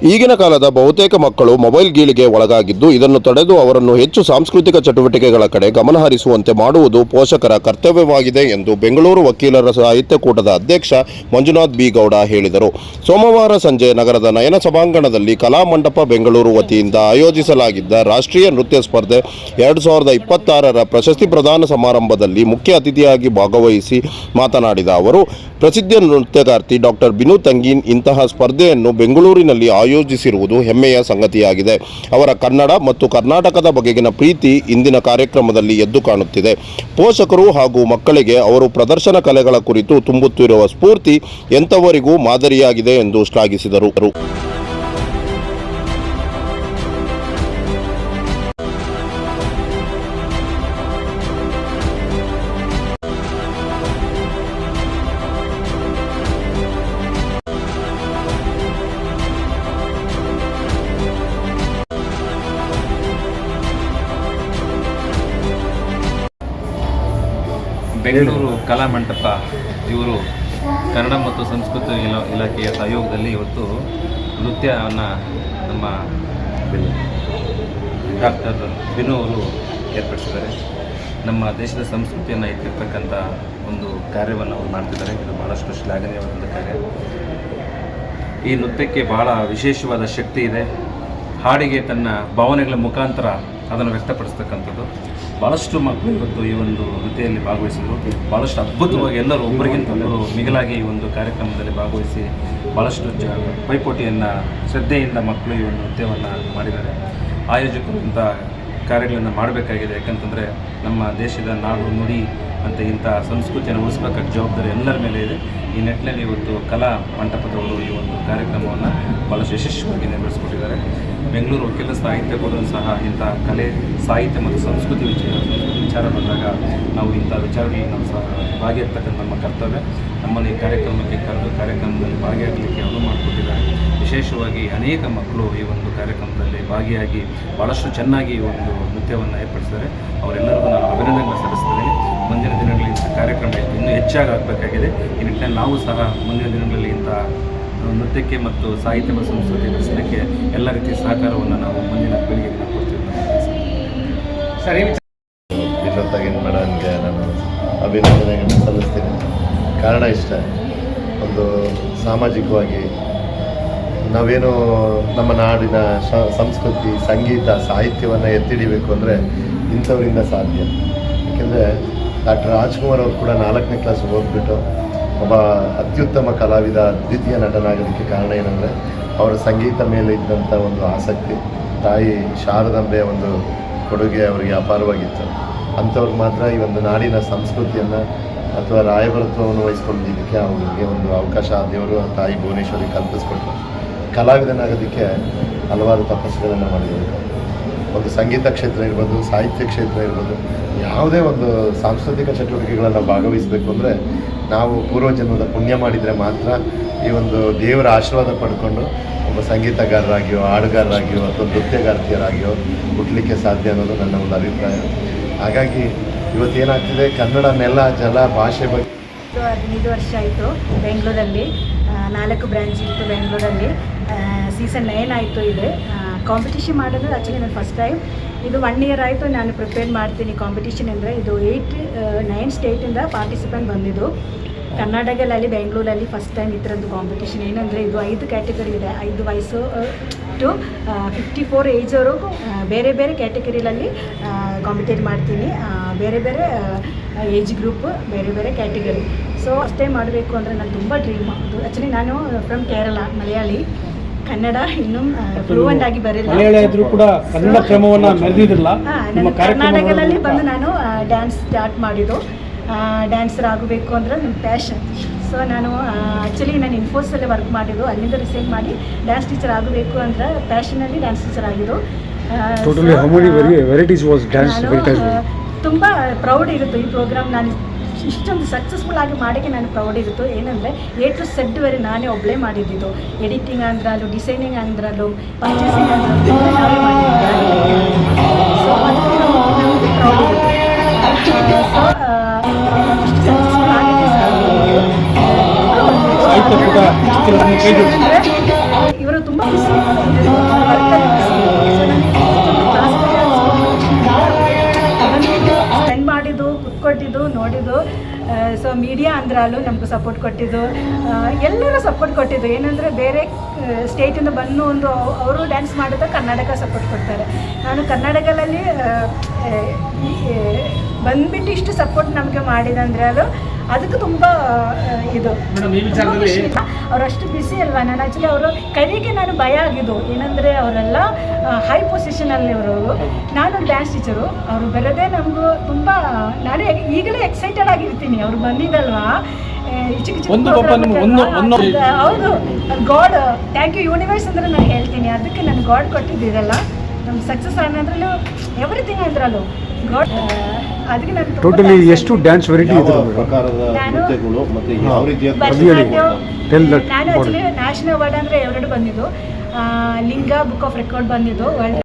ಈಗಿನ ಕಾಲದ ಬಹುತೇಕ ಮಕ್ಕಳು ಮೊಬೈಲ್ ಗೀಳಿಗೆ ಒಳಗಾಗಿದ್ದು, ಇದನ್ನು ತಡೆದು ಅವರನ್ನು ಹೆಚ್ಚು ಸಾಂಸ್ಕೃತಿಕ ಚಟುವಟಿಕೆಗಳ ಕಡೆ ಗಮನಹರಿಸುವಂತೆ ಮಾಡುವುದು ಪೋಷಕರ ಕರ್ತವ್ಯವಾಗಿದೆ ಎಂದು ಬೆಂಗಳೂರು ವಕೀಲರ ಸಾಹಿತ್ಯ ಕೂಟದ ಅಧ್ಯಕ್ಷ ಮಂಜುನಾಥ್ ಬಿ ಗೌಡ ಹೇಳಿದರು. ಸೋಮವಾರ ಸಂಜೆ ನಗರದ ನಯನ ಸಭಾಂಗಣದಲ್ಲಿ ಕಲಾಮಂಟಪ ಬೆಂಗಳೂರು ವತಿಯಿಂದ ಆಯೋಜಿಸಲಾಗಿದ್ದ ರಾಷ್ಟ್ರೀಯ ನೃತ್ಯ ಸ್ಪರ್ಧೆ 2026ರ ಪ್ರಶಸ್ತಿ ಪ್ರದಾನ ಸಮಾರಂಭದಲ್ಲಿ ಮುಖ್ಯ ಅತಿಥಿಯಾಗಿ ಭಾಗವಹಿಸಿ ಮಾತನಾಡಿದ ಅವರು, ಪ್ರಸಿದ್ಧ ನೃತ್ಯಗಾರ್ತಿ ಡಾಕ್ಟರ್ ಬಿನು ತಂಗೀನ್ ಇಂತಹ ಸ್ಪರ್ಧೆಯನ್ನು ಬೆಂಗಳೂರಿನಲ್ಲಿ ಆಯೋಜಿಸಿರುವುದು ಹೆಮ್ಮೆಯ ಸಂಗತಿಯಾಗಿದೆ. ಅವರ ಕನ್ನಡ ಮತ್ತು ಕರ್ನಾಟಕದ ಬಗೆಗಿನ ಪ್ರೀತಿ ಇಂದಿನ ಕಾರ್ಯಕ್ರಮದಲ್ಲಿ ಎದ್ದು ಕಾಣುತ್ತಿದೆ. ಪೋಷಕರು ಹಾಗೂ ಮಕ್ಕಳಿಗೆ ಅವರು ಪ್ರದರ್ಶನ ಕಲೆಗಳ ಕುರಿತು ತುಂಬುತ್ತಿರುವ ಸ್ಫೂರ್ತಿ ಎಂಥವರಿಗೂ ಮಾದರಿಯಾಗಿದೆ ಎಂದು ಶ್ಲಾಘಿಸಿದರು. ಬೆಂಗಳೂರು ಕಲಾಮಂಟಪ ಇವರು ಕನ್ನಡ ಮತ್ತು ಸಂಸ್ಕೃತಿ ಇಲಾಖೆಯ ಸಹಯೋಗದಲ್ಲಿ ಇವತ್ತು ನೃತ್ಯವನ್ನು ನಮ್ಮ ಡಾಕ್ಟರ್ ಬಿನು ಅವರು ಏರ್ಪಡಿಸಿದ್ದಾರೆ. ನಮ್ಮ ದೇಶದ ಸಂಸ್ಕೃತಿಯನ್ನು ಎತ್ತಿರ್ತಕ್ಕಂಥ ಒಂದು ಕಾರ್ಯವನ್ನು ಅವರು ಮಾಡ್ತಿದ್ದಾರೆ. ಇದು ಭಾಳಷ್ಟು ಶ್ಲಾಘನೀಯವಾದಂಥ ಕಾರ್ಯ. ಈ ನೃತ್ಯಕ್ಕೆ ಭಾಳ ವಿಶೇಷವಾದ ಶಕ್ತಿ ಇದೆ. ಹಾಡಿಗೆ ತನ್ನ ಭಾವನೆಗಳ ಮುಖಾಂತರ ಅದನ್ನು ವ್ಯಕ್ತಪಡಿಸ್ತಕ್ಕಂಥದ್ದು. ಭಾಳಷ್ಟು ಮಕ್ಕಳು ಇವತ್ತು ಈ ಒಂದು ನೃತ್ಯದಲ್ಲಿ ಭಾಗವಹಿಸಿದರು. ಭಾಳಷ್ಟು ಅದ್ಭುತವಾಗಿ ಎಲ್ಲರೂ ಒಬ್ಬರಿಗಿಂತ ಒಬ್ಬರು ಮಿಗಿಲಾಗಿ ಈ ಒಂದು ಕಾರ್ಯಕ್ರಮದಲ್ಲಿ ಭಾಗವಹಿಸಿ ಭಾಳಷ್ಟು ಪೈಪೋಟಿಯನ್ನು ಶ್ರದ್ಧೆಯಿಂದ ಮಕ್ಕಳು ಈ ಒಂದು ನೃತ್ಯವನ್ನು ಮಾಡಿದ್ದಾರೆ. ಆಯೋಜಕರು ಇಂಥ ಕಾರ್ಯಗಳನ್ನು ಮಾಡಬೇಕಾಗಿದೆ. ಯಾಕಂತಂದರೆ ನಮ್ಮ ದೇಶದ ನಾಡು ನುಡಿ ಮತ್ತು ಇಂಥ ಸಂಸ್ಕೃತಿಯನ್ನು ಉಳಿಸ್ಬೇಕಾದ ಜವಾಬ್ದಾರಿ ಎಲ್ಲರ ಮೇಲೆ ಇದೆ. ಈ ನಿಟ್ಟಿನಲ್ಲಿ ಇವತ್ತು ಕಲಾ ಮಂಟಪದವರು ಈ ಒಂದು ಕಾರ್ಯಕ್ರಮವನ್ನು ಭಾಳಷ್ಟು ಯಶಸ್ವಿಯಾಗಿ ನೆರವೇರಿಸಿಕೊಟ್ಟಿದ್ದಾರೆ. ಬೆಂಗಳೂರು ವಕೀಲರ ಸಾಹಿತ್ಯ ಕೂಡಲೂ ಸಹ ಇಂಥ ಕಲೆ, ಸಾಹಿತ್ಯ ಮತ್ತು ಸಂಸ್ಕೃತಿ ವಿಚಾರ ಬಂದಾಗ ನಾವು ಇಂಥ ವಿಚಾರಗಳಲ್ಲಿ ನಾವು ಸಹ ಭಾಗಿಯಾಗ್ತಕ್ಕಂಥ ನಮ್ಮ ಕರ್ತವ್ಯ. ನಮ್ಮನ್ನು ಈ ಕಾರ್ಯಕ್ರಮಕ್ಕೆ ಕರೆದು ಕಾರ್ಯಕ್ರಮದಲ್ಲಿ ಭಾಗಿಯಾಗಲಿಕ್ಕೆ ಅನುವು ಮಾಡಿಕೊಟ್ಟಿದ್ದಾರೆ. ವಿಶೇಷವಾಗಿ ಅನೇಕ ಮಕ್ಕಳು ಈ ಒಂದು ಕಾರ್ಯಕ್ರಮದಲ್ಲಿ ಭಾಗಿಯಾಗಿ ಭಾಳಷ್ಟು ಚೆನ್ನಾಗಿ ಈ ಒಂದು ನೃತ್ಯವನ್ನು ಏರ್ಪಡಿಸಿದ್ದಾರೆ. ಅವರೆಲ್ಲರಿಗೂ ನಾನು ಅಭಿನಂದನೆ ಸಲ್ಲಿಸ್ತೇನೆ. ಮುಂದಿನ ದಿನಗಳಲ್ಲಿ ಇಂಥ ಕಾರ್ಯಕ್ರಮ ಇನ್ನೂ ಹೆಚ್ಚಾಗಿ ಆಗಬೇಕಾಗಿದೆ. ಈ ನಿಟ್ಟಿನಲ್ಲಿ ನಾವು ಸಹ ಮುಂದಿನ ದಿನಗಳಲ್ಲಿ ಇಂಥ ನೃತ್ಯಕ್ಕೆ ಮತ್ತು ಸಾಹಿತ್ಯ ಮತ್ತು ಸಂಸ್ಕೃತಿ ಬೆಳೆಸಲಿಕ್ಕೆ ಎಲ್ಲ ರೀತಿಯ ಸಹಕಾರವನ್ನು ನಾವು ಮುಂದಿನ ಪೀಳಿಗೆಗೆ ಕೊಡ್ತೀವಿ. ಸರಿ, ಬಿನು ತಂಗೀನ್ ಮೇಡಮ್ಗೆ ನಾನು ಅಭಿನಂದನೆಗಳನ್ನು ಸಲ್ಲಿಸ್ತೀನಿ. ಕಾರಣ ಇಷ್ಟ, ಒಂದು ಸಾಮಾಜಿಕವಾಗಿ ನಾವೇನು ನಮ್ಮ ನಾಡಿನ ಸಂಸ್ಕೃತಿ, ಸಂಗೀತ, ಸಾಹಿತ್ಯವನ್ನು ಎತ್ತಿಡಿಬೇಕು ಅಂದರೆ ಇಂಥವರಿಂದ ಸಾಧ್ಯ. ಏಕೆಂದರೆ ಡಾಕ್ಟರ್ ರಾಜ್ಕುಮಾರ್ ಅವರು ಕೂಡ 4ನೇ ಕ್ಲಾಸ್ ಓದ್ಬಿಟ್ಟು ಒಬ್ಬ ಅತ್ಯುತ್ತಮ ಕಲಾವಿದ, ಅದ್ವಿತೀಯ ನಟನಾಗೋದಕ್ಕೆ ಕಾರಣ ಏನಂದರೆ ಅವರ ಸಂಗೀತ ಮೇಲೆ ಇದ್ದಂಥ ಒಂದು ಆಸಕ್ತಿ, ತಾಯಿ ಶಾರದಾಂಬೆಯ ಒಂದು ಕೊಡುಗೆ ಅವರಿಗೆ ಅಪಾರವಾಗಿತ್ತು. ಅಂಥವ್ರಿಗೆ ಮಾತ್ರ ಈ ಒಂದು ನಾಡಿನ ಸಂಸ್ಕೃತಿಯನ್ನು ಅಥವಾ ರಾಯಭಾರತ್ವವನ್ನು ವಹಿಸ್ಕೊಂಡಿದ್ದಕ್ಕೆ ಅವರಿಗೆ ಒಂದು ಅವಕಾಶ ದೇವರು ತಾಯಿ ಭುವನೇಶ್ವರಿ ಕಲ್ಪಿಸ್ಕೊಟ್ರು. ಕಲಾವಿದನಾಗೋದಕ್ಕೆ ಹಲವಾರು ತಪಸ್ಸುಗಳನ್ನು ಮಾಡಿದರು. ಒಂದು ಸಂಗೀತ ಕ್ಷೇತ್ರ ಇರ್ಬೋದು, ಸಾಹಿತ್ಯ ಕ್ಷೇತ್ರ ಇರ್ಬೋದು, ಯಾವುದೇ ಒಂದು ಸಾಂಸ್ಕೃತಿಕ ಚಟುವಟಿಕೆಗಳನ್ನು ಭಾಗವಹಿಸಬೇಕು ಅಂದರೆ ನಾವು ಪೂರ್ವಜನ್ಮದ ಪುಣ್ಯ ಮಾಡಿದರೆ ಮಾತ್ರ ಈ ಒಂದು ದೇವರ ಆಶೀರ್ವಾದ ಪಡ್ಕೊಂಡು ಒಬ್ಬ ಸಂಗೀತಗಾರರಾಗಿಯೋ, ಹಾಡುಗಾರರಾಗಿಯೋ ಅಥವಾ ನೃತ್ಯಗಾರ್ತಿಯರಾಗಿಯೋ ಹುಟ್ಟಲಿಕ್ಕೆ ಸಾಧ್ಯ ಅನ್ನೋದು ನನ್ನ ಒಂದು ಅಭಿಪ್ರಾಯ. ಹಾಗಾಗಿ ಇವತ್ತೇನಾಗ್ತಿದೆ, ಕನ್ನಡ ನೆಲ, ಜಲ, ಭಾಷೆ ಬಗ್ಗೆ 15 ವರ್ಷ ಆಯಿತು ಬೆಂಗಳೂರಲ್ಲಿ. 4 ಬ್ರ್ಯಾಂಚ್ ಇತ್ತು ಬೆಂಗಳೂರಲ್ಲಿ. ಸೀಸನ್ 9 ಆಯಿತು. ಇದೆ ಕಾಂಪಿಟೇಷನ್ ಮಾಡೋದು ಆ್ಯಕ್ಚುಲಿ ನಾನು ಫಸ್ಟ್ ಟೈಮ್. ಇದು 1 ಇಯರ್ ಆಯಿತು ನಾನು ಪ್ರಿಪೇರ್ ಮಾಡ್ತೀನಿ ಕಾಂಪಿಟೇಷನ್. ಅಂದರೆ ಇದು 9 ಸ್ಟೇಟಿಂದ ಪಾರ್ಟಿಸಿಪೆಂಟ್ ಬಂದಿದ್ದು. ಕರ್ನಾಟಕದಲ್ಲಿ ಬೆಂಗಳೂರಲ್ಲಿ ಫಸ್ಟ್ ಟೈಮ್ ಈ ಥರದ್ದು ಕಾಂಪಿಟೇಷನ್. ಏನಂದರೆ ಇದು 5 ಕ್ಯಾಟಗರಿ ಇದೆ. 5 ವಯಸ್ಸು ಟು 54 ಏಜ್ವರೆಗೂ ಬೇರೆ ಬೇರೆ ಕ್ಯಾಟಗರಿಯಲ್ಲಿ ಕಾಂಪಿಟೇಟ್ ಮಾಡ್ತೀನಿ. ಬೇರೆ ಬೇರೆ ಏಜ್ ಗ್ರೂಪ್, ಬೇರೆ ಬೇರೆ ಕ್ಯಾಟಗರಿ. ಸೊ ಅಷ್ಟೇ ಮಾಡಬೇಕು ಅಂದರೆ ನಾನು ತುಂಬ ಡ್ರೀಮ್. ಅದು ಆ್ಯಕ್ಚುಲಿ ನಾನು ಫ್ರಮ್ ಕೇರಳ, ಮಲಯಾಳಿ. ಕನ್ನಡ ಇನ್ನೂ ಫ್ಲೂಯೆಂಟ್ ಆಗಿ ಬರಲಿಲ್ಲ. ನಾನು ಕರ್ನಾಟಕದಲ್ಲಿ ಬಂದು ನಾನು ಡ್ಯಾನ್ಸ್ ಸ್ಟಾರ್ಟ್ ಮಾಡಿದ್ದು. ಡ್ಯಾನ್ಸರ್ ಆಗಬೇಕು ಅಂದರೆ ನನ್ನ ಪ್ಯಾಷನ್. ಸೊ ನಾನು ಆ್ಯಕ್ಚುಲಿ ನಾನು ಇನ್ಫೋಸಲ್ಲೇ ವರ್ಕ್ ಮಾಡಿದ್ದು. ಅಲ್ಲಿಂದ ರಿಸೈನ್ ಮಾಡಿ ಡ್ಯಾನ್ಸ್ ಟೀಚರ್ ಆಗಬೇಕು ಅಂದರೆ ಪ್ಯಾಷನಲ್ಲಿ ಡ್ಯಾನ್ಸ್ ಟೀಚರ್ ಆಗಿದ್ದು. ತುಂಬ ಪ್ರೌಡ್ ಇರುತ್ತೆ ಈ ಪ್ರೋಗ್ರಾಮ್. ನಾನು ಇಷ್ಟೊಂದು ಸಕ್ಸಸ್ಫುಲ್ ಆಗಿ ಮಾಡೋಕ್ಕೆ ನಾನು ಪ್ರೌಡ್ ಇರುತ್ತೆ. ಏನಂದರೆ A to Z ವರೆ ನಾನೇ ಒಬ್ಬಳೇ ಮಾಡಿದ್ದು. ಎಡಿಟಿಂಗ್ ಅಂದ್ರಲ್ಲೂ, ಡಿಸೈನಿಂಗ್ ಅಂದ್ರಲ್ಲೂ, ಪರ್ಚೇಸಿಂಗ್ ಅಂದ್ರಲ್ಲೂ ನಾವೇ ಮಾಡಿದ್ದು. ಸೊ ಅದಕ್ಕೆ ನಮಗೆ ಪ್ರೌಡ್ ಇರುತ್ತೆ. ಸೊ ಇಷ್ಟು ಸಕ್ಸಸ್ಫುಲ್ ಆಗಿದೆ ಸರ್. ಇವರು ತುಂಬ ಸ್ಪೆಂಡ್ ಮಾಡಿದ್ದು ಕುತ್ಕೊಟ್ಟಿದ್ದು ನೋಡಿದ್ದು. ಸೊ ಮೀಡಿಯಾ ಅಂದ್ರಲ್ಲೂ ನಮಗೂ ಸಪೋರ್ಟ್ ಕೊಟ್ಟಿದ್ದು, ಎಲ್ಲರೂ ಸಪೋರ್ಟ್ ಕೊಟ್ಟಿದ್ದು. ಏನಂದರೆ ಬೇರೆ ಸ್ಟೇಟಿಂದ ಬಂದು ಒಂದು ಅವರು ಡ್ಯಾನ್ಸ್ ಮಾಡಿದ್ರೆ ಕರ್ನಾಟಕ ಸಪೋರ್ಟ್ ಕೊಡ್ತಾರೆ. ನಾನು ಕರ್ನಾಟಕದಲ್ಲಿ ಬಂದುಬಿಟ್ಟು ಇಷ್ಟು ಸಪೋರ್ಟ್ ನಮಗೆ ಮಾಡಿದಂದರೆ ಅದಕ್ಕೆ ತುಂಬ ಇದು ಅವರಷ್ಟು ಬಿಸಿ ಅಲ್ವಾ. ನಾನು ಆ್ಯಕ್ಚುಲಿ ಅವರು ಕೈಗೆ ನಾನು ಭಯ ಆಗಿದ್ದು ಏನಂದರೆ ಅವರೆಲ್ಲ ಹೈ ಪೊಸಿಷನಲ್ಲಿವರು. ನಾನು ಡ್ಯಾನ್ಸ್ ಟೀಚರು, ಅವರು ಬರೋದೇ ನಮಗೂ ತುಂಬ, ನಾನು ಈಗಲೇ ಎಕ್ಸೈಟೆಡ್ ಆಗಿರ್ತೀನಿ. ಅವ್ರು ಬಂದಿದ್ದಲ್ವಾ ಹೌದು. ಗಾಡ್ ಥ್ಯಾಂಕ್ ಯು ಯೂನಿವರ್ಸ್ ಅಂದರೆ ನಾನು ಹೇಳ್ತೀನಿ. ಅದಕ್ಕೆ ನಾನು ಗಾಡ್ ಕೊಟ್ಟಿದ್ದೀರಲ್ಲ ನಮ್ಗೆ ಸಕ್ಸಸ್ ಅನ್ನೋದ್ರಲ್ಲೂ ಎವ್ರಿಥಿಂಗ್ ಅಂದ್ರಲ್ಲೂ ಗಾಡ್. ಅದಕ್ಕೆ ನಾನು ಟೋಟಲಿ ಎಷ್ಟು ಡ್ಯಾನ್ಸ್ ವೆರೈಟಿ ಇದೆ ಪ್ರಕಾರದ ನೃತ್ಯಗಳು ಮತ್ತು ಯಾವ ರೀತಿಯ ನಾನು ಆ್ಯಕ್ಚುಲಿ ನ್ಯಾಷನಲ್ ಅವಾರ್ಡ್ ಅಂದರೆ 2 ಬಂದಿದ್ದು. ಲಿಂಗ ಬುಕ್ ಆಫ್ ರೆಕಾರ್ಡ್ ಬಂದಿದ್ದು, ವರ್ಲ್ಡ್